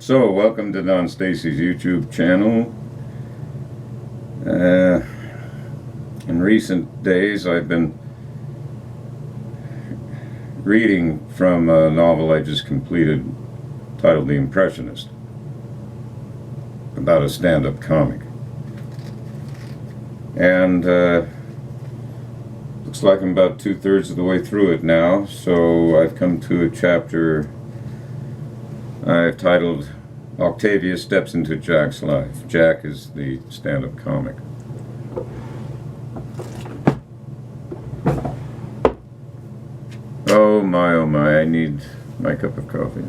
So, welcome to Don Stacy's YouTube channel. In recent days, I've been reading from a novel I just completed titled The Impressionist, about a stand-up comic. And looks like I'm about 2/3 of the way through it now, so I've come to a chapter I've titled Octavia Steps into Jack's Life. Jack is the stand-up comic. Oh my, I need my cup of coffee.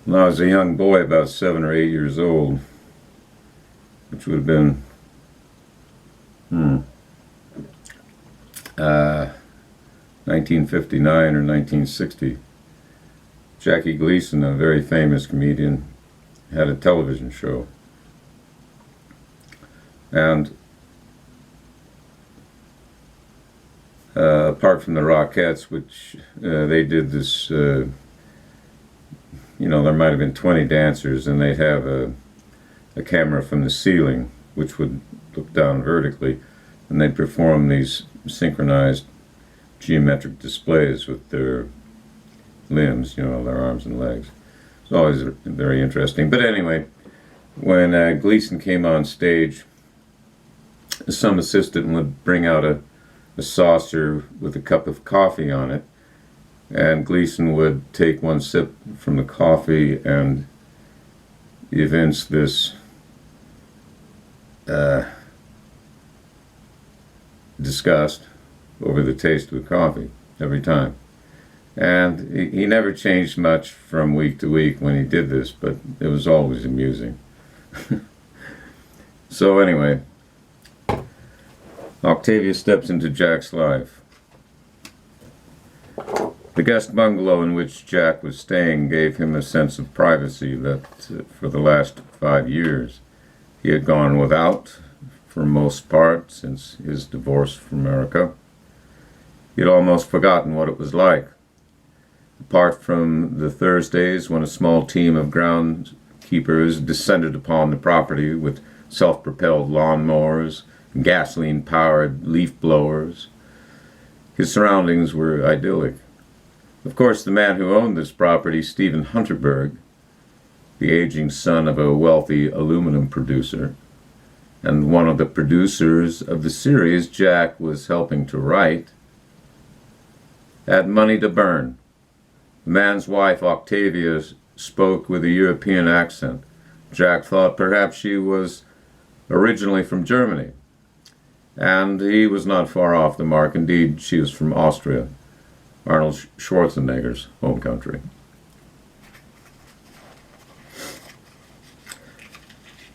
When I was a young boy, about 7 or 8 years old, which would have been 1959 or 1960, Jackie Gleason, a very famous comedian, had a television show. And apart from the Rockettes, which they did this, there might have been 20 dancers, and they'd have a camera from the ceiling, which would look down vertically, and they'd perform these synchronized geometric displays with their limbs, their arms and legs. It's always very interesting. But anyway, when Gleason came on stage, some assistant would bring out a saucer with a cup of coffee on it, and Gleason would take one sip from the coffee and evince this disgust over the taste of the coffee every time. And he never changed much from week to week when he did this, but it was always amusing. So anyway, Octavia steps into Jack's life. The guest bungalow in which Jack was staying gave him a sense of privacy that for the last 5 years he had gone without for most part since his divorce from America. He had almost forgotten what it was like. Apart from the Thursdays when a small team of groundskeepers descended upon the property with self-propelled lawnmowers, gasoline-powered leaf blowers, his surroundings were idyllic. Of course, the man who owned this property, Stephen Hunterberg, the aging son of a wealthy aluminum producer, and one of the producers of the series Jack was helping to write, had money to burn. The man's wife, Octavia, spoke with a European accent. Jack thought perhaps she was originally from Germany, and he was not far off the mark. Indeed, she was from Austria, Arnold Schwarzenegger's home country.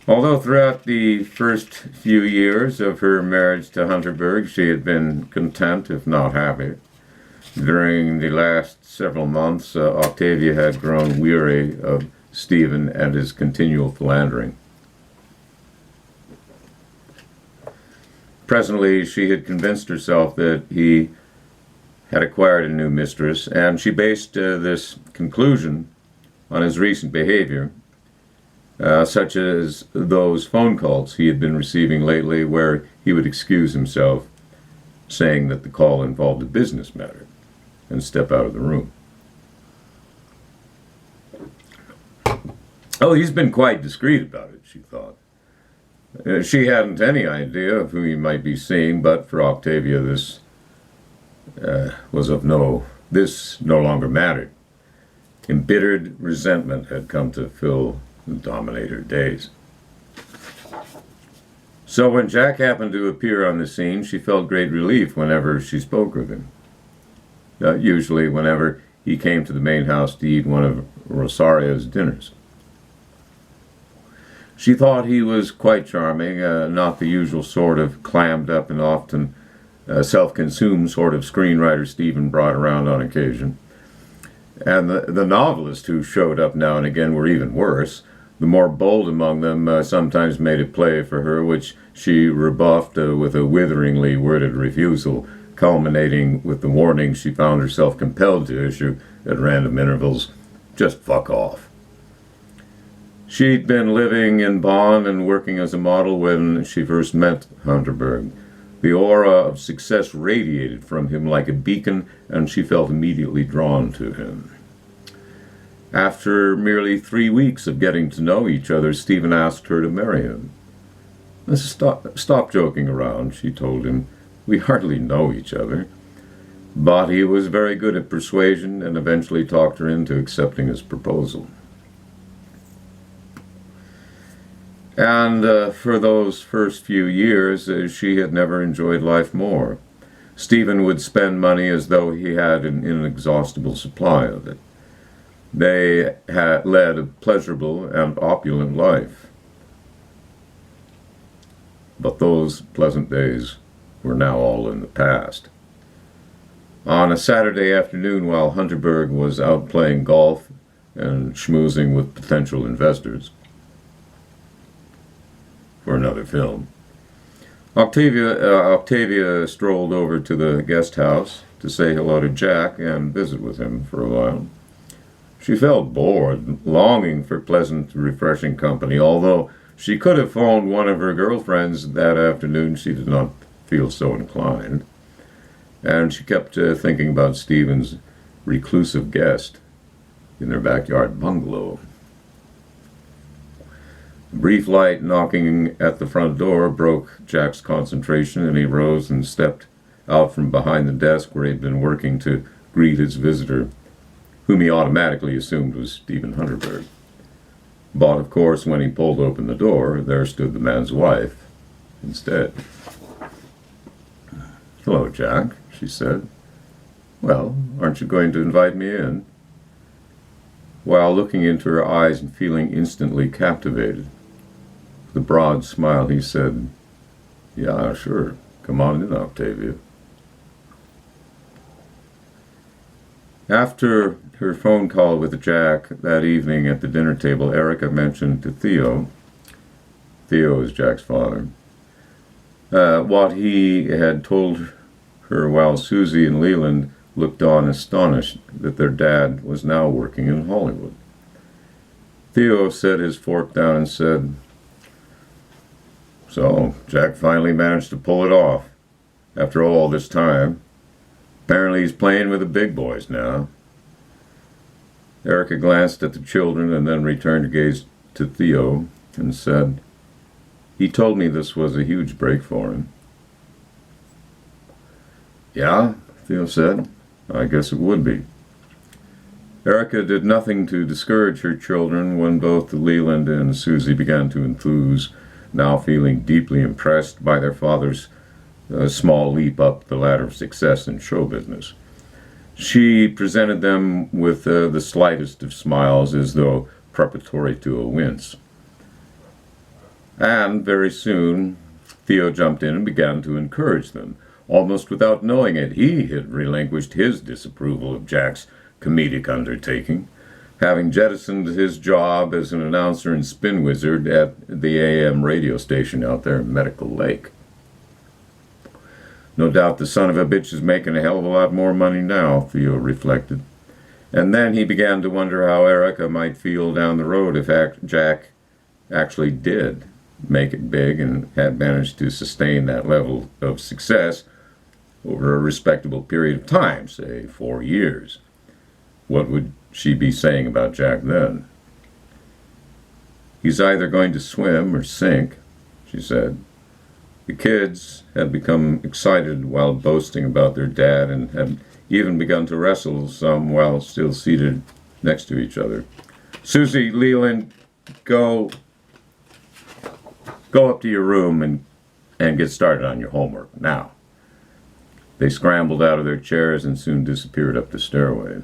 Although throughout the first few years of her marriage to Hunterberg she had been content, if not happy, during the last several months Octavia had grown weary of Stephen and his continual philandering. Presently she had convinced herself that he had acquired a new mistress, and she based this conclusion on his recent behavior, such as those phone calls he had been receiving lately where he would excuse himself, saying that the call involved a business matter, and step out of the room. Oh, he's been quite discreet about it, she thought. She hadn't any idea of who he might be seeing, but for Octavia this no longer mattered. Embittered resentment had come to fill and dominate her days. So when Jack happened to appear on the scene, she felt great relief whenever she spoke with him. Usually whenever he came to the main house to eat one of Rosario's dinners. She thought he was quite charming, not the usual sort of clammed up and often self-consumed sort of screenwriter Stephen brought around on occasion. And the novelists who showed up now and again were even worse. The more bold among them sometimes made a play for her, which she rebuffed with a witheringly worded refusal, culminating with the warning she found herself compelled to issue at random intervals: just fuck off. She'd been living in Bonn and working as a model when she first met Hunterberg. The aura of success radiated from him like a beacon, and she felt immediately drawn to him. After merely 3 weeks of getting to know each other, Stephen asked her to marry him. Stop joking around, she told him. We hardly know each other. But he was very good at persuasion and eventually talked her into accepting his proposal. And for those first few years, she had never enjoyed life more. Stephen would spend money as though he had an inexhaustible supply of it. They had led a pleasurable and opulent life. But those pleasant days were now all in the past. On a Saturday afternoon, while Hunterberg was out playing golf and schmoozing with potential investors for another film, Octavia strolled over to the guest house to say hello to Jack and visit with him for a while. She felt bored, longing for pleasant, refreshing company. Although she could have phoned one of her girlfriends that afternoon, she did not feel so inclined. And she kept thinking about Stephen's reclusive guest in their backyard bungalow. A brief light knocking at the front door broke Jack's concentration, and he rose and stepped out from behind the desk where he'd been working to greet his visitor, whom he automatically assumed was Stephen Hunterberg. But, of course, when he pulled open the door, there stood the man's wife instead. "Hello, Jack," she said. "Well, aren't you going to invite me in?" While looking into her eyes and feeling instantly captivated, with a broad smile, he said, "Yeah, sure. Come on in, Octavia." After her phone call with Jack that evening at the dinner table, Erica mentioned to Theo is Jack's father, what he had told her while Susie and Leland looked on astonished that their dad was now working in Hollywood. Theo set his fork down and said, "So, Jack finally managed to pull it off after all this time. Apparently he's playing with the big boys now." Erica glanced at the children and then returned to gaze to Theo and said, "He told me this was a huge break for him." "Yeah," Theo said, "I guess it would be." Erica did nothing to discourage her children when both Leland and Susie began to enthuse, now feeling deeply impressed by their father's small leap up the ladder of success in show business. She presented them with the slightest of smiles, as though preparatory to a wince. And very soon, Theo jumped in and began to encourage them. Almost without knowing it, he had relinquished his disapproval of Jack's comedic undertaking, having jettisoned his job as an announcer and spin wizard at the AM radio station out there in Medical Lake. No doubt the son of a bitch is making a hell of a lot more money now, Theo reflected. And then he began to wonder how Erica might feel down the road if Jack actually did make it big and had managed to sustain that level of success over a respectable period of time, say 4 years. What would she be saying about Jack then? "He's either going to swim or sink," she said. The kids had become excited while boasting about their dad and had even begun to wrestle some while still seated next to each other. "Susie, Leland, go up to your room and get started on your homework, now." They scrambled out of their chairs and soon disappeared up the stairway.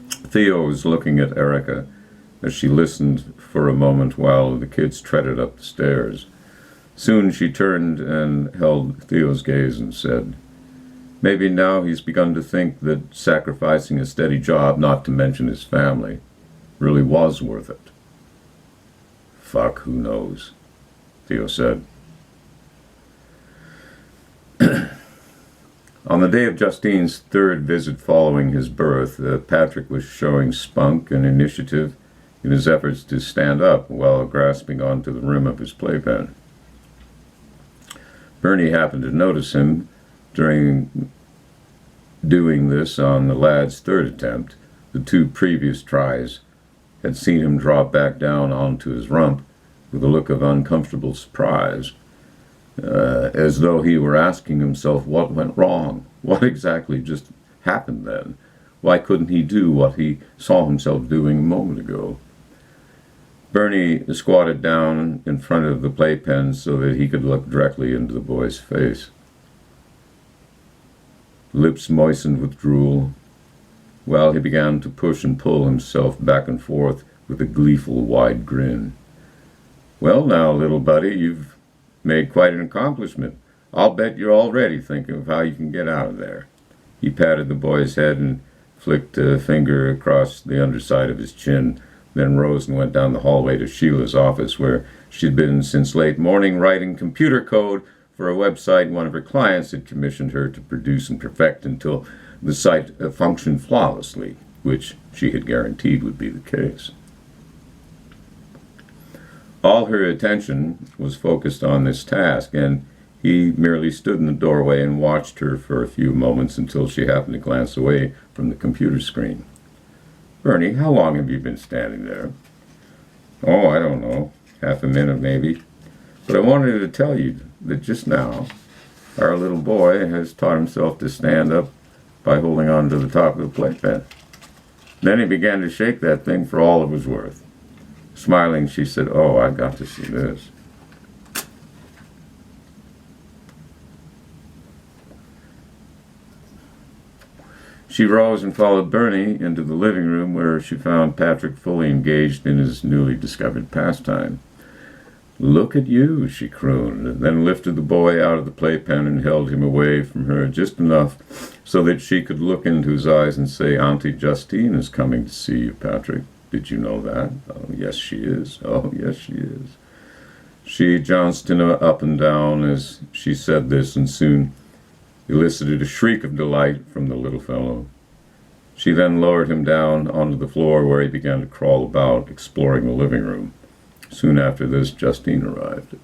Theo was looking at Erica as she listened for a moment while the kids treaded up the stairs. Soon she turned and held Theo's gaze and said, "Maybe now he's begun to think that sacrificing a steady job, not to mention his family, really was worth it." "Fuck, who knows," Theo said. On the day of Justine's third visit following his birth, Patrick was showing spunk and initiative in his efforts to stand up while grasping onto the rim of his playpen. Bernie happened to notice him during doing this on the lad's third attempt. The two previous tries had seen him drop back down onto his rump with a look of uncomfortable surprise, as though he were asking himself what went wrong. What exactly just happened then? Why couldn't he do what he saw himself doing a moment ago? Bernie squatted down in front of the playpen so that he could look directly into the boy's face. Lips moistened with drool, while he began to push and pull himself back and forth with a gleeful, wide grin. "Well now, little buddy, you've made quite an accomplishment. I'll bet you're already thinking of how you can get out of there." He patted the boy's head and flicked a finger across the underside of his chin, then rose and went down the hallway to Sheila's office, where she'd been since late morning writing computer code for a website one of her clients had commissioned her to produce and perfect until the site functioned flawlessly, which she had guaranteed would be the case. All her attention was focused on this task, and he merely stood in the doorway and watched her for a few moments until she happened to glance away from the computer screen. "Bernie, how long have you been standing there?" "Oh, I don't know. Half a minute, maybe. But I wanted to tell you that just now, our little boy has taught himself to stand up by holding on to the top of the playpen. Then he began to shake that thing for all it was worth." Smiling, she said, "Oh, I've got to see this." She rose and followed Bernie into the living room, where she found Patrick fully engaged in his newly discovered pastime. "Look at you," she crooned, and then lifted the boy out of the playpen and held him away from her just enough so that she could look into his eyes and say, "Auntie Justine is coming to see you, Patrick. Did you know that?" "Oh, yes, she is. Oh, yes, she is." She jounced him up and down as she said this, and soon elicited a shriek of delight from the little fellow. She then lowered him down onto the floor, where he began to crawl about, exploring the living room. Soon after this, Justine arrived.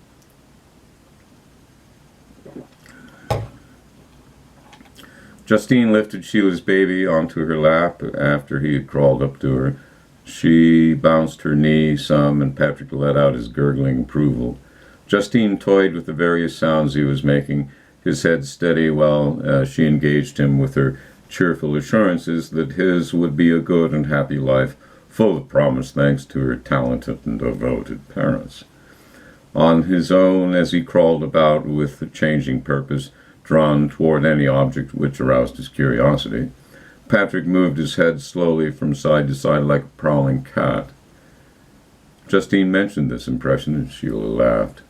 Justine lifted Sheila's baby onto her lap after he had crawled up to her. She bounced her knee some, and Patrick let out his gurgling approval. Justine toyed with the various sounds he was making, his head steady while she engaged him with her cheerful assurances that his would be a good and happy life, full of promise thanks to her talented and devoted parents. On his own, as he crawled about with a changing purpose, drawn toward any object which aroused his curiosity, Patrick moved his head slowly from side to side like a prowling cat. Justine mentioned this impression, and Sheila laughed.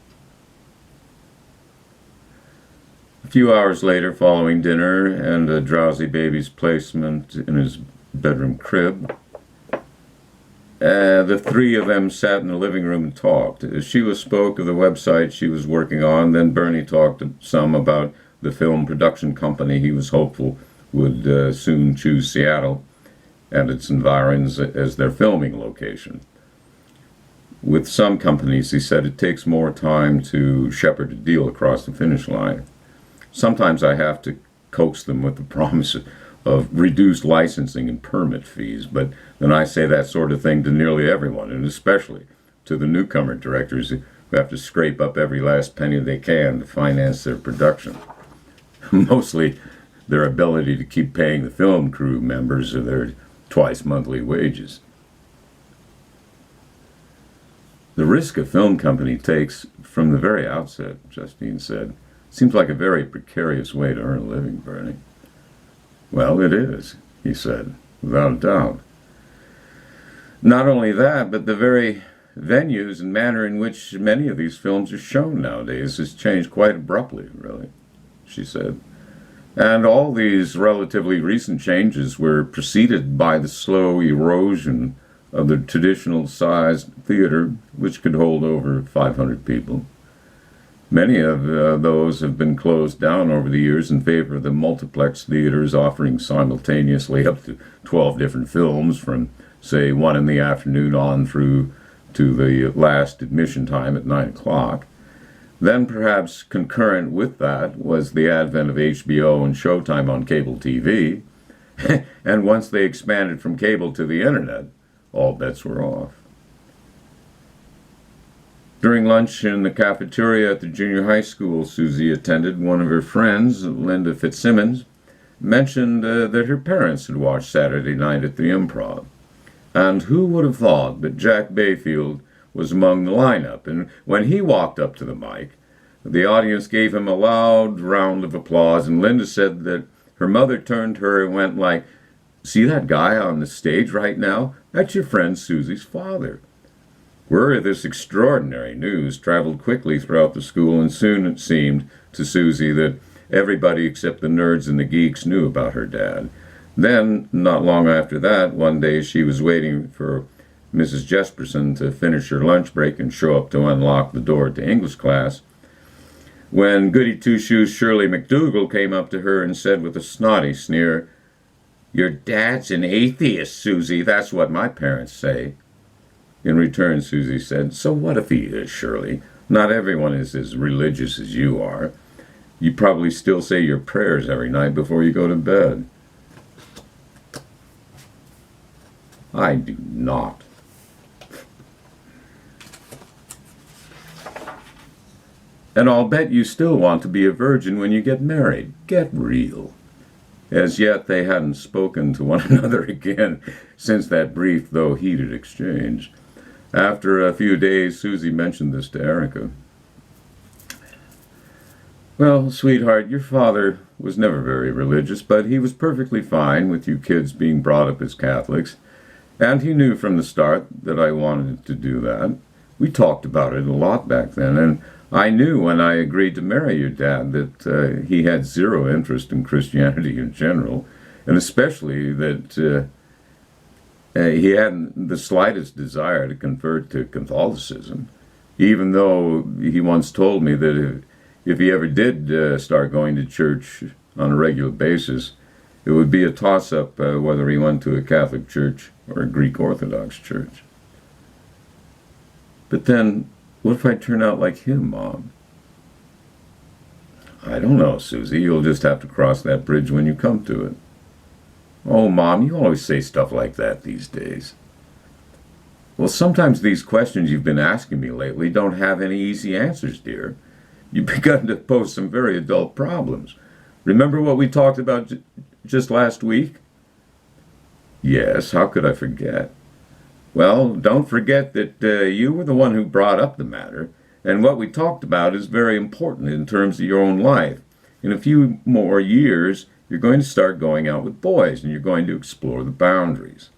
A few hours later, following dinner and a drowsy baby's placement in his bedroom crib, the three of them sat in the living room and talked. Sheila spoke of the website she was working on, then Bernie talked some about the film production company he was hopeful would soon choose Seattle and its environs as their filming location. With some companies, he said, it takes more time to shepherd a deal across the finish line. Sometimes I have to coax them with the promise of reduced licensing and permit fees, but then I say that sort of thing to nearly everyone, and especially to the newcomer directors who have to scrape up every last penny they can to finance their production. Mostly their ability to keep paying the film crew members their twice-monthly wages. The risk a film company takes from the very outset, Justine said, seems like a very precarious way to earn a living, Bernie. Well, it is, he said, without a doubt. Not only that, but the very venues and manner in which many of these films are shown nowadays has changed quite abruptly, really, she said. And all these relatively recent changes were preceded by the slow erosion of the traditional sized theater, which could hold over 500 people. Many of those have been closed down over the years in favor of the multiplex theaters offering simultaneously up to 12 different films from, say, 1 in the afternoon on through to the last admission time at 9 o'clock. Then, perhaps concurrent with that, was the advent of HBO and Showtime on cable TV. And once they expanded from cable to the internet, all bets were off. During lunch in the cafeteria at the junior high school Susie attended, one of her friends, Linda Fitzsimmons, mentioned that her parents had watched Saturday Night at the Improv. And who would have thought that Jack Bayfield was among the lineup? And when he walked up to the mic, the audience gave him a loud round of applause, and Linda said that her mother turned to her and went like, "See that guy on the stage right now? That's your friend Susie's father." Word of this extraordinary news traveled quickly throughout the school, and soon it seemed to Susie that everybody except the nerds and the geeks knew about her dad. Then, not long after that, one day she was waiting for Mrs. Jesperson to finish her lunch break and show up to unlock the door to English class, when Goody Two-Shoes Shirley McDougal came up to her and said with a snotty sneer, "Your dad's an atheist, Susie. That's what my parents say." In return, Susie said, "So what if he is, Shirley? Not everyone is as religious as you are. You probably still say your prayers every night before you go to bed." I do not. And I'll bet you still want to be a virgin when you get married. Get real. As yet, they hadn't spoken to one another again since that brief, though heated, exchange. After a few days, Susie mentioned this to Erica. "Well, sweetheart, your father was never very religious, but he was perfectly fine with you kids being brought up as Catholics, and he knew from the start that I wanted to do that. We talked about it a lot back then, and I knew when I agreed to marry your dad that he had zero interest in Christianity in general, and especially that he hadn't the slightest desire to convert to Catholicism, even though he once told me that if he ever did start going to church on a regular basis, it would be a toss-up whether he went to a Catholic church or a Greek Orthodox church." "But then, what if I turn out like him, Mom?" "I don't know, Susie. You'll just have to cross that bridge when you come to it." "Oh, Mom, you always say stuff like that these days." "Well, sometimes these questions you've been asking me lately don't have any easy answers, dear. You've begun to pose some very adult problems. Remember what we talked about just last week?" "Yes, how could I forget?" "Well, don't forget that you were the one who brought up the matter, and what we talked about is very important in terms of your own life. In a few more years, you're going to start going out with boys, and you're going to explore the boundaries."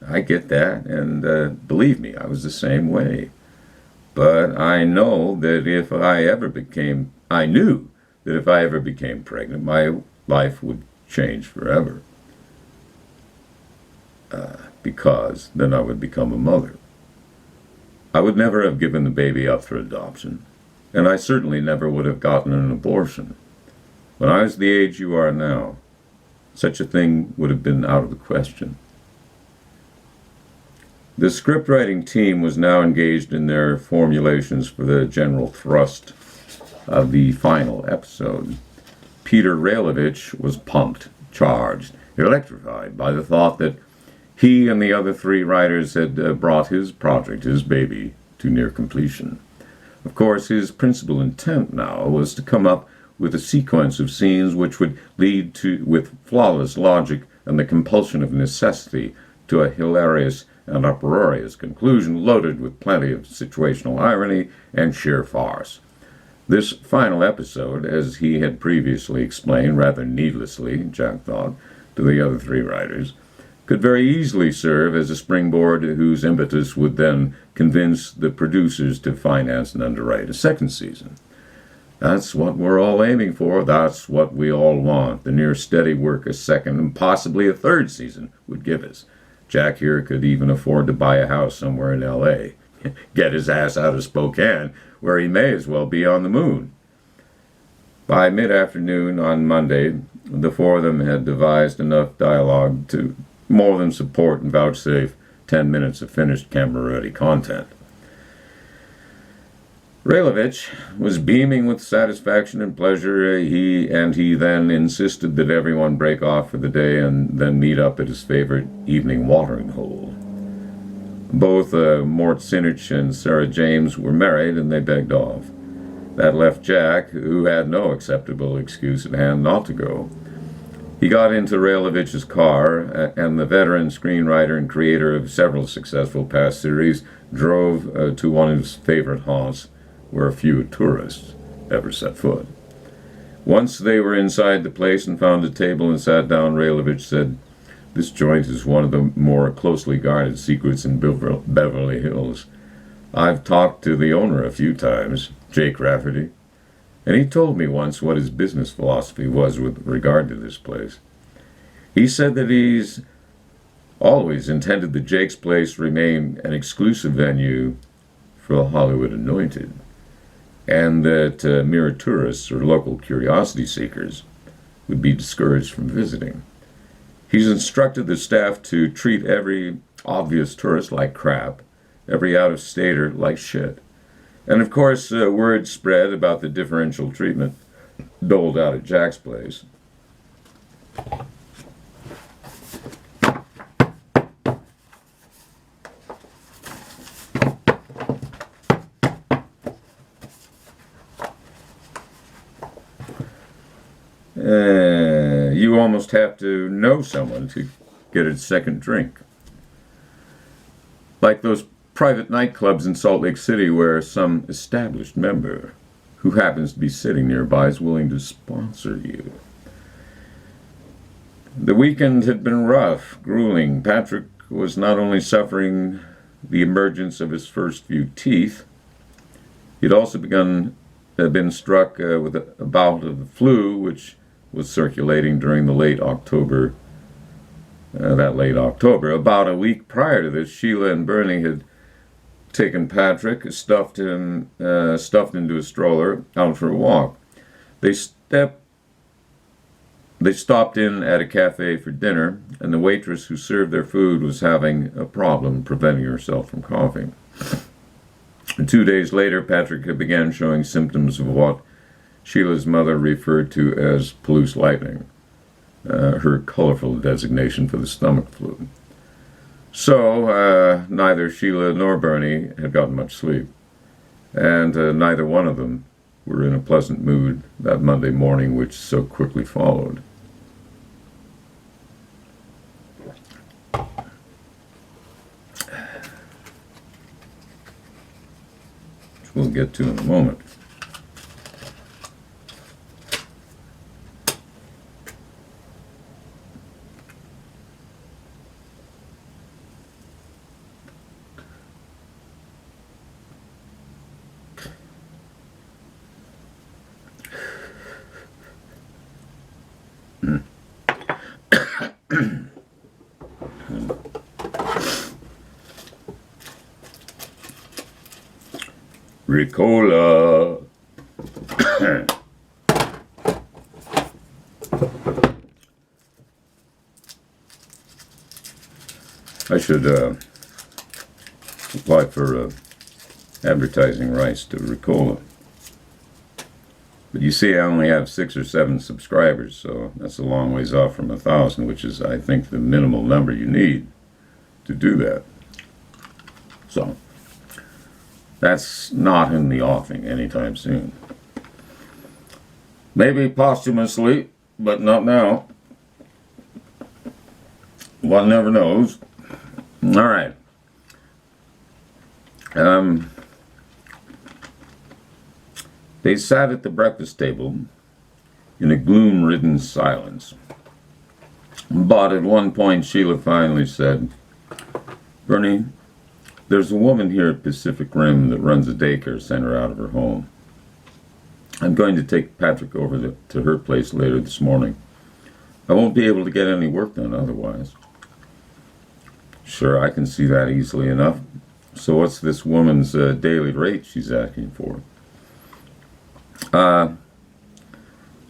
"I get that, and believe me, I was the same way. But I knew that if I ever became pregnant, my life would change forever. Because then I would become a mother. I would never have given the baby up for adoption, and I certainly never would have gotten an abortion. When I was the age you are now, such a thing would have been out of the question." The scriptwriting team was now engaged in their formulations for the general thrust of the final episode. Peter Railovich was pumped, charged, electrified by the thought that he and the other 3 writers had brought his project, his baby, to near completion. Of course, his principal intent now was to come up with a sequence of scenes which would lead to, with flawless logic and the compulsion of necessity, to a hilarious and uproarious conclusion loaded with plenty of situational irony and sheer farce. This final episode, as he had previously explained, rather needlessly, Jack thought, to the other 3 writers, could very easily serve as a springboard whose impetus would then convince the producers to finance and underwrite a second season. That's what we're all aiming for. That's what we all want. The near steady work a second and possibly a third season would give us. Jack here could even afford to buy a house somewhere in L.A., get his ass out of Spokane, where he may as well be on the moon. By mid-afternoon on Monday, the four of them had devised enough dialogue to more than support and vouchsafe 10 minutes of finished camera-ready content. Railovich was beaming with satisfaction and pleasure. He then insisted that everyone break off for the day and then meet up at his favorite evening watering hole. Both Mort Sinich and Sarah James were married, and they begged off. That left Jack, who had no acceptable excuse at hand not to go. He got into Railovich's car, and the veteran screenwriter and creator of several successful past series drove to one of his favorite haunts, where few tourists ever set foot. Once they were inside the place and found a table and sat down, Railovich said, "This joint is one of the more closely guarded secrets in Beverly Hills. I've talked to the owner a few times, Jake Rafferty, and he told me once what his business philosophy was with regard to this place. He said that he's always intended that Jake's place remain an exclusive venue for the Hollywood anointed, and that mere tourists or local curiosity seekers would be discouraged from visiting. He's instructed the staff to treat every obvious tourist like crap, every out-of-stater like shit. And of course, word spread about the differential treatment doled out at Jack's place. You almost have to know someone to get a second drink. Like those private nightclubs in Salt Lake City where some established member who happens to be sitting nearby is willing to sponsor you. The weekend had been rough, grueling. Patrick was not only suffering the emergence of his first few teeth, he'd also been struck with a bout of the flu, which was circulating during the late October. About a week prior to this, Sheila and Bernie had taken Patrick, stuffed into a stroller, out for a walk. They stopped in at a cafe for dinner, and the waitress who served their food was having a problem preventing herself from coughing. 2 days later, Patrick began showing symptoms of what Sheila's mother referred to as Palouse lightning, her colorful designation for the stomach flu. So, neither Sheila nor Bernie had gotten much sleep, and neither one of them were in a pleasant mood that Monday morning which so quickly followed. Which we'll get to in a moment. Ricola. I should apply for advertising rights to Ricola. But you see, I only have 6 or 7 subscribers, so that's a long ways off from 1,000, which is, I think, the minimal number you need to do that. So that's not in the offing anytime soon. Maybe posthumously, but not now. One never knows. All right. They sat at the breakfast table in a gloom-ridden silence. But at one point, Sheila finally said, "Bernie, there's a woman here at Pacific Rim that runs a daycare center out of her home. I'm going to take Patrick over to her place later this morning. I won't be able to get any work done otherwise." "Sure, I can see that easily enough. So what's this woman's daily rate she's asking for?"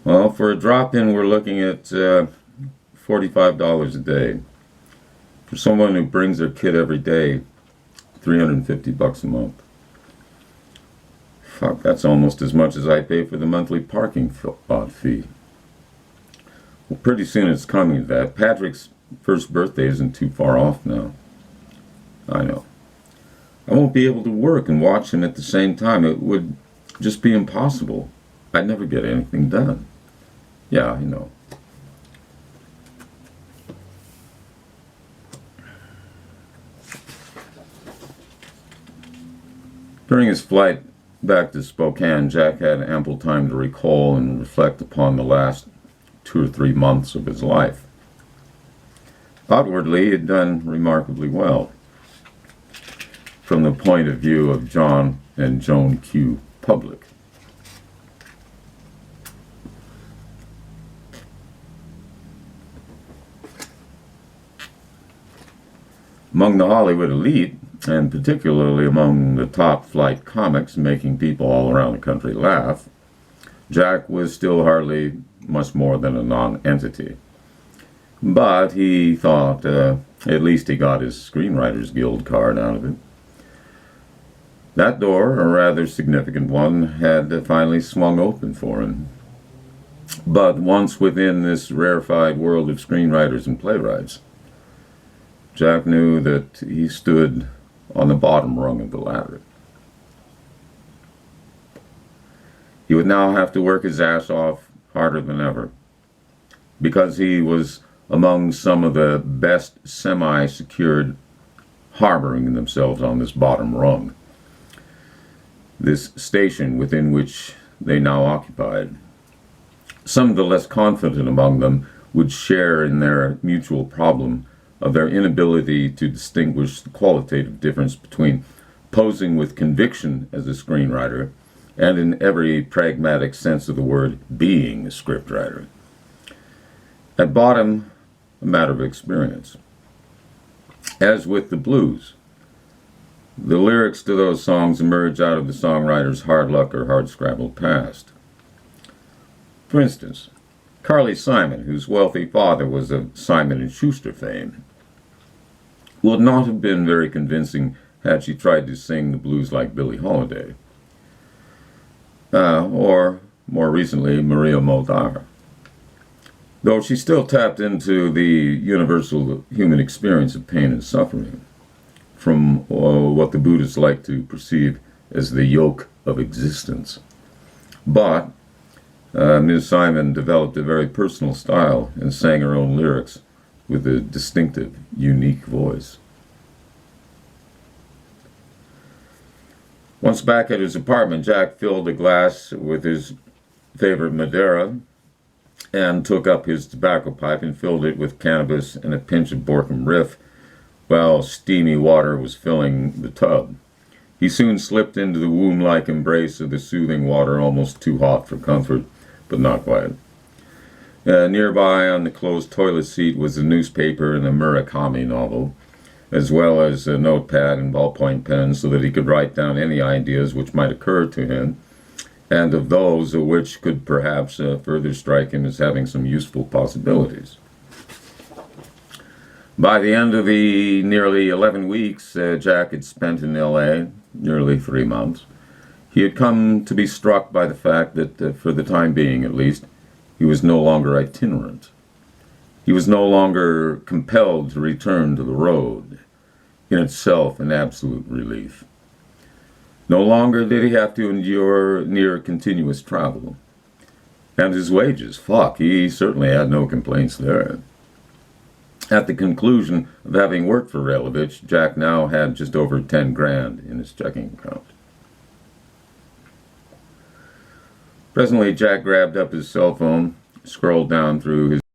Well, for a drop-in, we're looking at $45 a day. For someone who brings their kid every day, $350 a month. Fuck, that's almost as much as I pay for the monthly parking lot fee. Well, pretty soon it's coming to that. Patrick's first birthday isn't too far off now. I know. I won't be able to work and watch him at the same time. It would just be impossible. I'd never get anything done. Yeah, I know. During his flight back to Spokane, Jack had ample time to recall and reflect upon the last 2 or 3 months of his life. Outwardly, he had done remarkably well, from the point of view of John and Joan Q. Public. Among the Hollywood elite, and particularly among the top-flight comics making people all around the country laugh, Jack was still hardly much more than a non-entity. But he thought at least he got his Screenwriters Guild card out of it. That door, a rather significant one, had finally swung open for him. But once within this rarefied world of screenwriters and playwrights, Jack knew that he stood on the bottom rung of the ladder. He would now have to work his ass off harder than ever, because he was among some of the best semi-secured harboring themselves on this bottom rung, this station within which they now occupied. Some of the less confident among them would share in their mutual problem of their inability to distinguish the qualitative difference between posing with conviction as a screenwriter and, in every pragmatic sense of the word, being a scriptwriter. At bottom, a matter of experience. As with the blues, the lyrics to those songs emerge out of the songwriter's hard luck or hard-scrabbled past. For instance, Carly Simon, whose wealthy father was of Simon & Schuster fame, would not have been very convincing had she tried to sing the blues like Billie Holiday. Or, more recently, Maria Muldaur. Though she still tapped into the universal human experience of pain and suffering, from what the Buddhists like to perceive as the yoke of existence. But Ms. Simon developed a very personal style and sang her own lyrics with a distinctive, unique voice. Once back at his apartment, Jack filled a glass with his favorite Madeira and took up his tobacco pipe and filled it with cannabis and a pinch of Borkum Riff while steamy water was filling the tub. He soon slipped into the womb-like embrace of the soothing water, almost too hot for comfort, but not quite. Nearby on the closed toilet seat was a newspaper and a Murakami novel, as well as a notepad and ballpoint pen so that he could write down any ideas which might occur to him, and of those which could perhaps further strike him as having some useful possibilities. By the end of the nearly 11 weeks Jack had spent in L.A., nearly 3 months, he had come to be struck by the fact that, for the time being at least, he was no longer itinerant. He was no longer compelled to return to the road, in itself an absolute relief. No longer did he have to endure near continuous travel. And his wages, fuck, he certainly had no complaints there. At the conclusion of having worked for Relovich, Jack now had just over 10 grand in his checking account. Presently, Jack grabbed up his cell phone, scrolled down through his